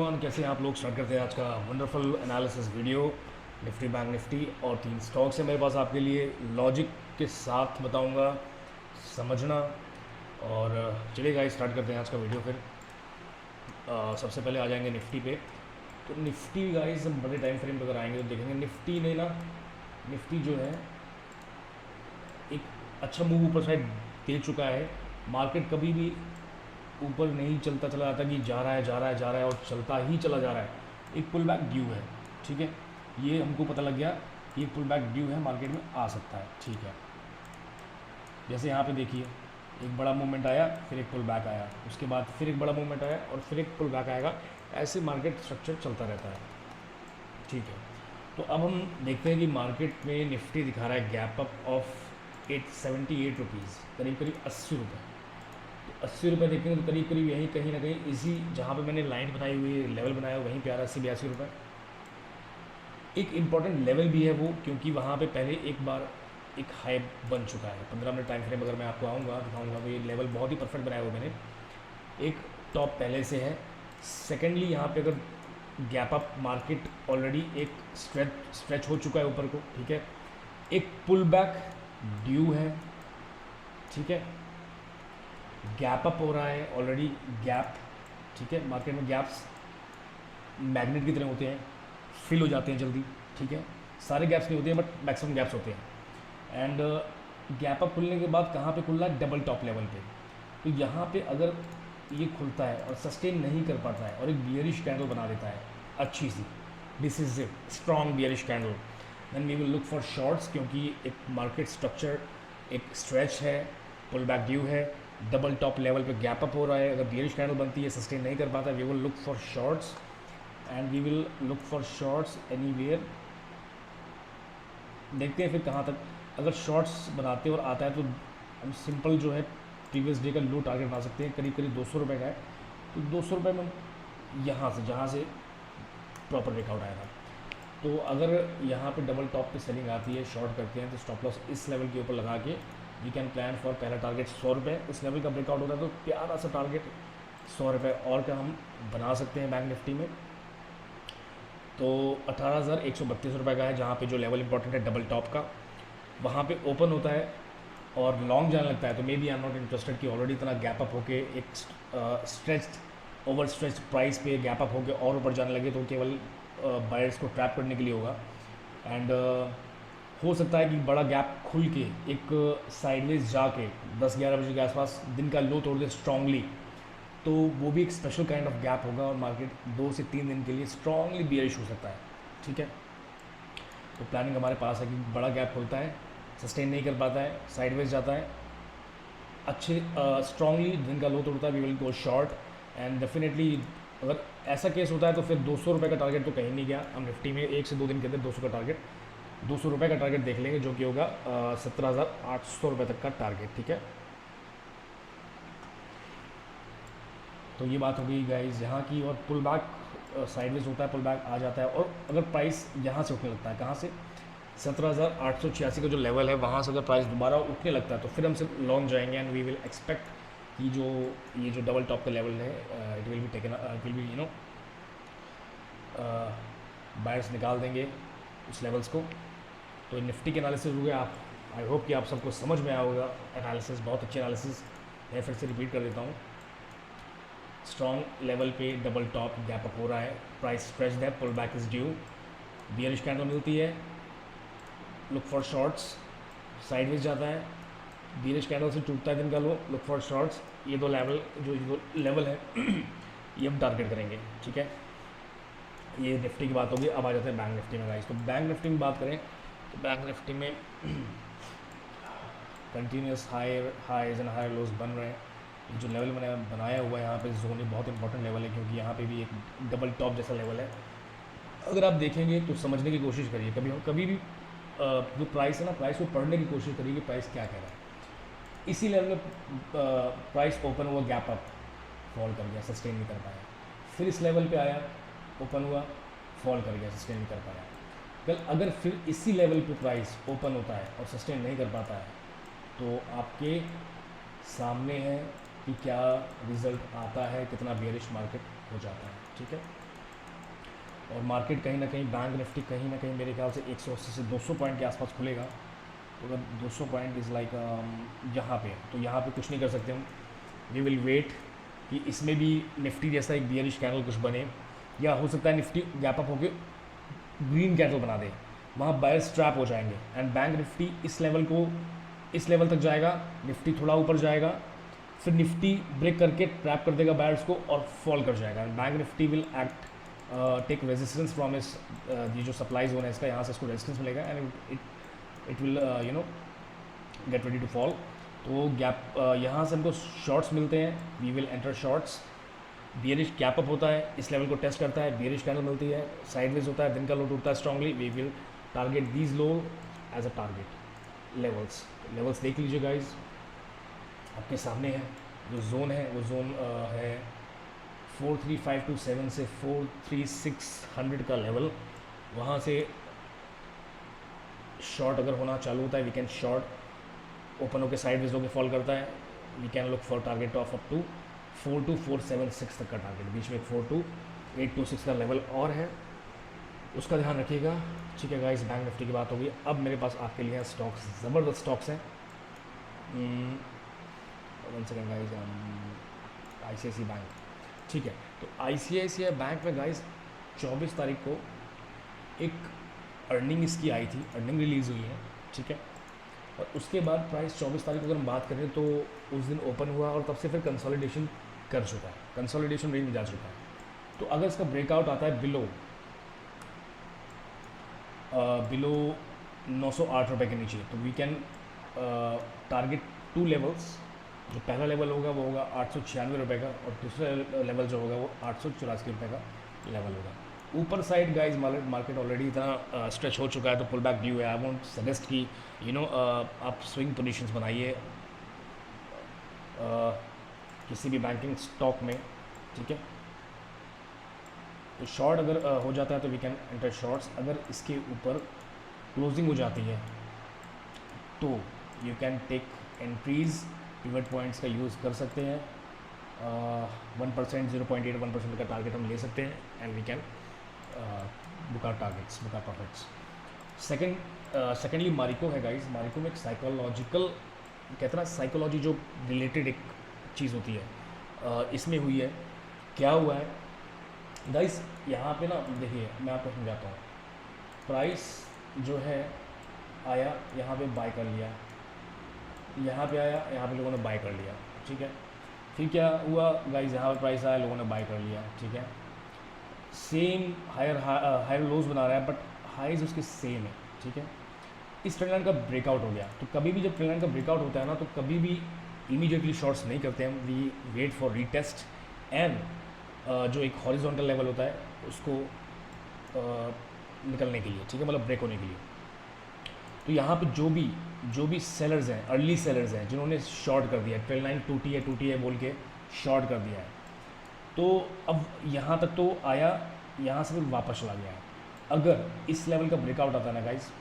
Everyone, कैसे हैं आप लोग। स्टार्ट करते हैं आज का wonderful analysis video. Nifty, bank Nifty और 3 स्टॉक्स हैं मेरे पास आपके लिए। लॉजिक के साथ बताऊंगा, समझना। और चलिए गाइस, स्टार्ट करते हैं आज का वीडियो। फिर सबसे पहले आ जाएंगे निफ्टी पे। तो निफ्टी गाइस, हम बड़े टाइम फ्रेम पे अगर आएंगे तो देखेंगे निफ्टी जो है एक अच्छा मूव ऊपर साइड दे चुका है। मार्केट कभी भी ऊपर नहीं चलता चला जाता कि जा रहा है जा रहा है जा रहा है और चलता ही चला जा रहा है। एक पुल बैक ड्यू है, ठीक है। ये हमको पता लग गया कि एक पुल बैक ड्यू है, मार्केट में आ सकता है, ठीक है। जैसे यहाँ पे देखिए, एक बड़ा मूवमेंट आया, फिर एक पुल बैक आया, उसके बाद फिर एक बड़ा मूवमेंट आया और फिर एक पुल बैक आएगा। ऐसे मार्केट स्ट्रक्चर चलता रहता है, ठीक है। तो अब हम देखते हैं कि मार्केट में निफ्टी दिखा रहा है गैप अप ऑफ 878 रुपीज़, करीब करीब 80 रुपये। 80 रुपये देखेंगे तो करीब करीब यहीं कहीं ना कहीं इसी जहाँ पे मैंने लाइन बनाई हुई है, लेवल बनाया वहीं पे आ रहा है 82 रुपये। एक इम्पॉर्टेंट लेवल भी है वो, क्योंकि वहाँ पे पहले एक बार एक हाई बन चुका है। 15 मिनट टाइम फ्रेम अगर मैं आपको दिखाऊंगा तो ये लेवल बहुत ही परफेक्ट बनाया हुआ मैंने। एक टॉप पहले से है। सेकेंडली, यहाँ पे अगर गैप अप मार्केट ऑलरेडी एक स्ट्रेच हो चुका है ऊपर को, ठीक है। एक पुल बैक ड्यू है, ठीक है। गैप अप हो रहा है ऑलरेडी, गैप, ठीक है। मार्केट में गैप्स मैग्नेट की तरह होते हैं, फिल हो जाते हैं जल्दी, ठीक है। सारे गैप्स नहीं होते हैं बट मैक्सिमम गैप्स होते हैं। एंड गैप अप खुलने के बाद कहाँ पे खुल रहा है? डबल टॉप लेवल पे। तो यहाँ पे अगर ये खुलता है और सस्टेन नहीं कर पाता है और एक बियरिश कैंडल बना देता है अच्छी सी, this is a strong bearish candle, then we will look for shorts. क्योंकि एक मार्केट स्ट्रक्चर एक स्ट्रेच है, पुल बैक ड्यू है, डबल टॉप लेवल पे गैप अप हो रहा है। अगर बियरिश कैंडल बनती है, सस्टेन नहीं कर पाता, we will look for shorts and we will look for shorts anywhere. देखते हैं फिर कहाँ तक। अगर शॉर्ट्स बनाते और आता है तो हम सिंपल जो है प्रीवियस डे का लो टारगेट बना सकते हैं, करीब करीब 200 रुपये का है। तो 200 रुपये में यहाँ से जहाँ से प्रॉपर ब्रेकआउट आएगा, तो अगर यहाँ पे डबल टॉप पे सेलिंग आती है, शॉर्ट करते हैं, तो स्टॉप लॉस इस लेवल के ऊपर लगा के वी कैन प्लान फॉर पहला टारगेट 100 रुपये। इस लेवल का ब्रेकआउट होता है तो प्यारा सा टारगेट 100 रुपये और का हम बना सकते हैं बैंक निफ्टी में। तो 18,132 रुपये का है, जहाँ पे जो लेवल इंपॉर्टेंट है डबल टॉप का, वहाँ पे ओपन होता है और लॉन्ग जाने लगता है। तो maybe I am not interested कि ऑलरेडी इतना गैप अप होके एक स्ट्रेच्ड ओवर स्ट्रेच्ड प्राइस पे गैप अप होके और ऊपर जाने लगे तो केवल बायर्स को ट्रैप करने के लिए होगा। एंड हो सकता है कि बड़ा गैप खुल के एक साइडवेज जाके 10-11 बजे के आसपास दिन का लो तोड़ दे स्ट्रांगली, तो वो भी एक स्पेशल काइंड ऑफ गैप होगा और मार्केट 2 से 3 दिन के लिए स्ट्रांगली बियरिश हो सकता है, ठीक है। तो प्लानिंग हमारे पास है कि बड़ा गैप खुलता है, सस्टेन नहीं कर पाता है, साइडवेज जाता है, अच्छे स्ट्रांगली दिन का लो तोड़ता है, we will go short. And definitely अगर ऐसा केस होता है तो फिर 200 रुपये का टारगेट तो कहीं नहीं गया। हम निफ्टी में 1 से 2 दिन के अंदर 200 रुपये का टारगेट देख लेंगे, जो कि होगा 17,800 रुपये तक का टारगेट, ठीक है। तो ये बात हो गई गाइज यहाँ की। और पुल बैक साइडवेज होता है, पुल बैक आ जाता है और अगर प्राइस यहाँ से उठने लगता है, कहाँ से? 17,886 का जो लेवल है वहाँ से अगर प्राइस दोबारा उठने लगता है तो फिर हम सिर्फ लॉन्ग जाएंगे। एंड वी विल एक्सपेक्ट कि ये जो डबल टॉप का लेवल है, it will be taken, it will be buyers निकाल देंगे उस लेवल्स को। तो निफ्टी के एनालिसिस हो गया। आप, आई होप कि आप सबको समझ में आया होगा एनालिसिस, बहुत अच्छी एनालिसिस है। फिर से रिपीट कर देता हूँ। स्ट्रॉन्ग लेवल पे डबल टॉप गैप अप हो रहा है, प्राइस स्ट्रेच्ड है, pull back is due, bearish candle मिलती है, लुक फॉर शॉर्ट्स, साइडवेज जाता है, बियरिश कैंडल से टूटता है दिन का लो, लुक फॉर शॉर्ट्स। ये दो लेवल है ये हम टारगेट करेंगे, ठीक है। ये निफ्टी की बात होगी। अब आ जाते हैं बैंक निफ्टी में गाइस। तो बैंक निफ्टी में बात करें तो बैंक निफ्टी में कंटिन्यूस हाईज एंड हाई लोज बन रहे हैं। ये जो लेवल मैंने बनाया हुआ है यहाँ पे जोन, ये बहुत इंपॉर्टेंट लेवल है, क्योंकि यहाँ पे भी एक डबल टॉप जैसा लेवल है। अगर आप देखेंगे तो समझने की कोशिश करिए, कभी भी जो प्राइस है ना, प्राइस को पढ़ने की कोशिश करिए कि प्राइस क्या कह रहा है। इसी लेवल में प्राइस ओपन हुआ, गैप अप, फॉल कर गया, सस्टेन नहीं कर पाया। फिर इस लेवल पे आया, ओपन हुआ, फॉल कर गया, सस्टेन नहीं कर पाया। कल अगर फिर इसी लेवल पे प्राइस ओपन होता है और सस्टेन नहीं कर पाता है तो आपके सामने है कि क्या रिज़ल्ट आता है, कितना बेयरिश मार्केट हो जाता है, ठीक है। और मार्केट कहीं ना कहीं बैंक निफ्टी कहीं ना कहीं मेरे ख्याल से 180 से 200 पॉइंट के आसपास खुलेगा। तो अगर 200 पॉइंट इज़ लाइक यहाँ पे, तो यहाँ पे कुछ नहीं कर सकते हम, वी विल वेट कि इसमें भी निफ्टी जैसा एक बियरिश कैंडल कुछ बने, या हो सकता है निफ्टी गैप अप होकर ग्रीन कैंडल बना दे, वहाँ बायर्स ट्रैप हो जाएंगे एंड बैंक निफ्टी इस लेवल तक जाएगा, निफ्टी थोड़ा ऊपर जाएगा, फिर निफ्टी ब्रेक करके ट्रैप कर देगा बायर्स को और फॉल कर जाएगा। Bank Nifty will act take resistance from इस, ये जो सप्लाई जोन है इसका, यहाँ से इसको रेजिस्टेंस मिलेगा and it will get ready to fall. तो गैप यहाँ से हमको शॉर्ट्स मिलते हैं, we will enter shorts. Bearish gap up होता है, इस लेवल को टेस्ट करता है, बियरिश कैंडल मिलती है, साइडवेज होता है, दिन का लो टूटता है strongly, we will target these low as a target levels देख लीजिए गाइज, आपके सामने है। जो जोन है वो जोन है 43527 से 43600 का लेवल। वहाँ से शॉर्ट अगर होना चालू होता है, वी कैन शॉर्ट ओपन होकर साइडवेज होकर फॉल करता है, we can look for target of up to 42476 तक का टारगेट, बीच में 42826 का लेवल और है, उसका ध्यान रखिएगा। ठीक है गाइस, बैंक निफ्टी की बात होगी। अब मेरे पास आपके लिए स्टॉक्स, ज़बरदस्त स्टॉक्स हैं। 1 सेकेंड गाइस, ICICI बैंक, ठीक है। तो ICICI बैंक में गाइस 24 तारीख को एक अर्निंग इसकी आई थी, अर्निंग रिलीज़ हुई है, ठीक है। और उसके बाद प्राइस 24 तारीख को अगर हम बात करें तो उस दिन ओपन हुआ और तब से फिर कंसोलिडेशन कर चुका है, कंसोलिडेशन रेंज में जा चुका है। तो अगर इसका ब्रेकआउट आता है बिलो 908 रुपये के नीचे, तो वी कैन टारगेट 2 लेवल्स। जो पहला लेवल होगा वो होगा 896 रुपये का, और दूसरा लेवल जो होगा वो 884 रुपये का लेवल होगा। ऊपर साइड गाइज मार्केट ऑलरेडी इतना स्ट्रेच हो चुका है, तो पुल बैक ड्यू है। आई वोंट सजेस्ट कि आप स्विंग पोजीशंस बनाइए किसी भी बैंकिंग स्टॉक में, ठीक है। तो शॉर्ट अगर हो जाता है तो वी कैन एंटर शॉर्ट्स। अगर इसके ऊपर क्लोजिंग हो जाती है तो you can take entries, pivot points का यूज़ कर सकते हैं। 1%, 0.81% का टारगेट हम ले सकते हैं and we can book our targets, book our profits. Secondly Marico है गाइज। मारिको में एक साइकोलॉजिकल, कहते ना साइकोलॉजी जो रिलेटेड एक चीज़ होती है, इसमें हुई है। क्या हुआ है गाइज, यहाँ पे ना देखिए मैं आपको समझाता हूँ। प्राइस जो है आया, यहाँ पे बाय कर लिया, यहाँ पे आया, यहाँ पे लोगों ने बाय कर लिया, ठीक है। फिर क्या हुआ गाइज, यहाँ पे प्राइस आया, लोगों ने बाय कर लिया, ठीक है। सेम हायर लोज बना रहा है, बट हाइज उसके सेम है, ठीक है। इस ट्रेंड लाइन का ब्रेकआउट हो गया, तो कभी भी जब ट्रेंड लाइन का ब्रेकआउट होता है ना, तो कभी भी इमीडिएटली शॉर्ट्स नहीं करते हम, we wait for retest and जो एक हॉरिजॉन्टल लेवल होता है उसको निकलने के लिए, ठीक है, मतलब ब्रेक होने के लिए। तो यहाँ पे जो भी सेलर्स हैं, अर्ली सेलर्स हैं, जिन्होंने शॉर्ट कर दिया, ट्रेंड लाइन टूटी है बोल के शॉर्ट कर दिया है, तो अब यहाँ तक तो आया, यहाँ से फिर वापस चला गया है। अगर इस लेवल का ब्रेकआउट आता है ना गाइस,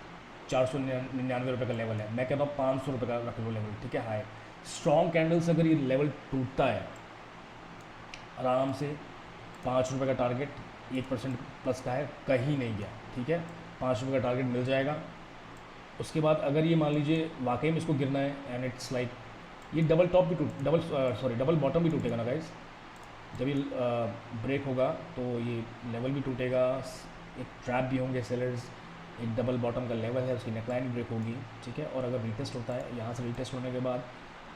499 रुपये का लेवल है, मैं कहता हूँ 500 रुपये का रख लो लेवल, ठीक है, हाई स्ट्रॉन्ग कैंडल से अगर ये लेवल टूटता है, आराम से 5 रुपये का टारगेट 1% प्लस का है, कहीं नहीं गया, ठीक है, 5 रुपये का टारगेट मिल जाएगा। उसके बाद अगर ये मान लीजिए वाकई में इसको गिरना है एंड इट्स लाइक ये डबल बॉटम भी टूटेगा ना गाइस, जब ये ब्रेक होगा तो ये लेवल भी टूटेगा, एक ट्रैप भी होंगे सेलर्स, एक डबल बॉटम का लेवल है, उसकी नेकलाइन भी ब्रेक होगी, ठीक है। और अगर रीटेस्ट होता है, यहाँ से रीटेस्ट होने के बाद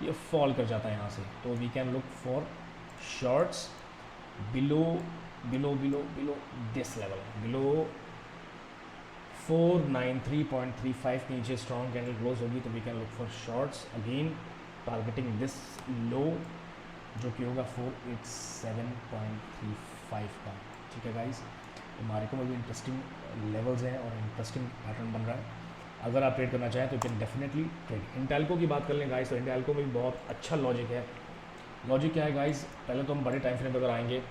ये फॉल कर जाता है यहाँ से, तो we can look for shorts below this level, below 493.35 के नीचे स्ट्रॉन्ग कैंडल क्लोज होगी, तो we can look for shorts again targeting this low, जो कि होगा 487.35 का, ठीक है गाइस। तो मार्केट में भी इंटरेस्टिंग लेवल्स हैं और इंटरेस्टिंग पैटर्न बन रहा है। अगर आप ट्रेड करना चाहें तो यू कैन डेफिनेटली ट्रेड। इंटेल्को की बात कर लें गाइस, तो इंटेल्को में भी बहुत अच्छा लॉजिक है। लॉजिक क्या है गाइस, पहले तो हम बड़े टाइम फ्रेम पर अगर आएंगे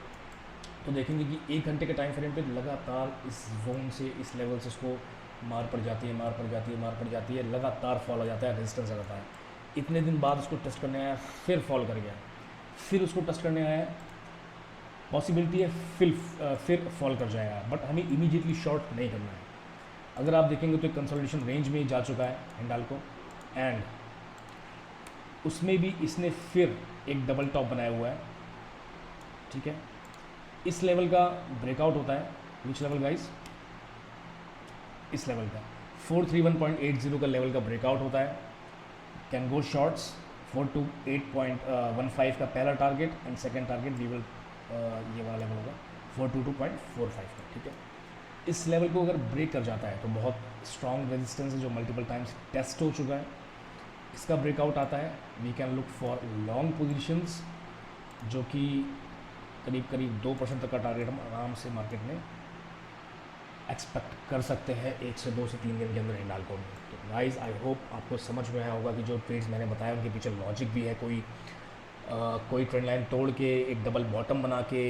तो देखेंगे कि 1 घंटे के टाइम फ्रेम पे लगातार इस जोन से, इस लेवल से इसको मार पड़ जाती है, लगातार फॉल हो जाता है, रेजिस्टेंस आ जाता है। इतने दिन बाद उसको टेस्ट करने आया, फिर फॉल कर गया, फिर उसको टेस्ट करने आया, पॉसिबिलिटी है फिर फॉल कर जाएगा, बट हमें इमीडिएटली शॉर्ट नहीं करना है। अगर आप देखेंगे तो एक कंसोलिडेशन रेंज में ही जा चुका है हिंडाल्को, एंड उसमें भी इसने फिर एक डबल टॉप बनाया हुआ है, ठीक है। इस लेवल का ब्रेकआउट होता है, विच लेवल गाइस, इस लेवल का 431.80 का लेवल का ब्रेकआउट होता है, कैन गो शॉर्ट्स 428.15 का पहला target, and second target we will ये वाला लेवल होगा 422.45 का, ठीक है। इस लेवल को अगर ब्रेक कर जाता है तो बहुत स्ट्रॉन्ग रेजिस्टेंस है जो मल्टीपल टाइम्स टेस्ट हो चुका है। इसका ब्रेकआउट आता है, we can look for long positions, जो कि करीब 2% तक का टारगेट हम आराम से मार्केट में एक्सपेक्ट कर सकते हैं 1 से 2 से 3 दिन के अंदर हिंडाल्को में। तो गाइस आई होप आपको समझ में आया होगा कि जो ट्रेड्स मैंने बताया उनके पीछे लॉजिक भी है। कोई ट्रेंड लाइन तोड़ के एक डबल बॉटम बना के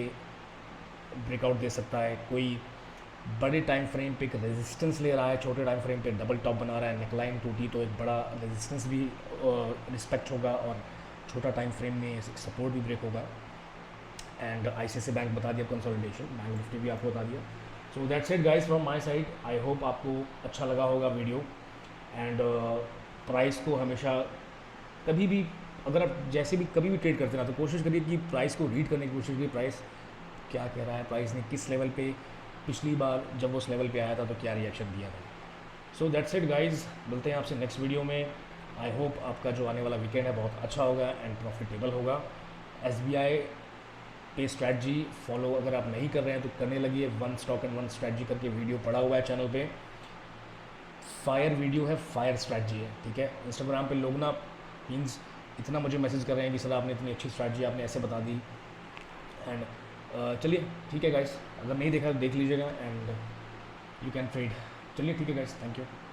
ब्रेकआउट दे सकता है, कोई बड़े टाइम फ्रेम पे एक रेजिस्टेंस ले रहा है, छोटे टाइम फ्रेम पे डबल टॉप बना रहा है, नेकलाइन टूटी तो एक बड़ा रेजिस्टेंस भी रिस्पेक्ट होगा, और छोटा टाइम फ्रेम में सपोर्ट भी ब्रेक होगा। एंड ICICI बैंक बता दिया कंसोलिडेशन, बैंक निफ्टी भी आपको बता दिया। So that's it guys from my side, I hope आपको अच्छा लगा होगा वीडियो। एंड प्राइस को हमेशा कभी भी अगर आप जैसे भी कभी भी ट्रेड करते ना, तो कोशिश करिए कि प्राइस को रीड करने की कोशिश करिए, प्राइस क्या कह रहा है, प्राइस ने किस लेवल पे पिछली बार जब उस लेवल पे आया था तो क्या रिएक्शन दिया था। सो दैट्स इट गाइस, मिलते हैं आपसे नेक्स्ट वीडियो में। आई होप आपका जो आने वाला वीकेंड है बहुत अच्छा होगा एंड प्रॉफिटेबल होगा। SBI पे स्ट्रैटी फॉलो अगर आप नहीं कर रहे हैं तो करने लगिए, 1 स्टॉक एंड 1 स्ट्रैटी करके वीडियो पड़ा हुआ है चैनल पे, फायर वीडियो है, फायर स्ट्रैटी है, ठीक है। इंस्टाग्राम पे लोग ना मीन्स इतना मुझे मैसेज कर रहे हैं कि सर आपने इतनी अच्छी स्ट्रैटी आपने ऐसे बता दी, एंड चलिए ठीक है गाइस, अगर नहीं देखा तो देख लीजिएगा एंड यू कैन ट्रेड। चलिए ठीक है गाइस, थैंक यू।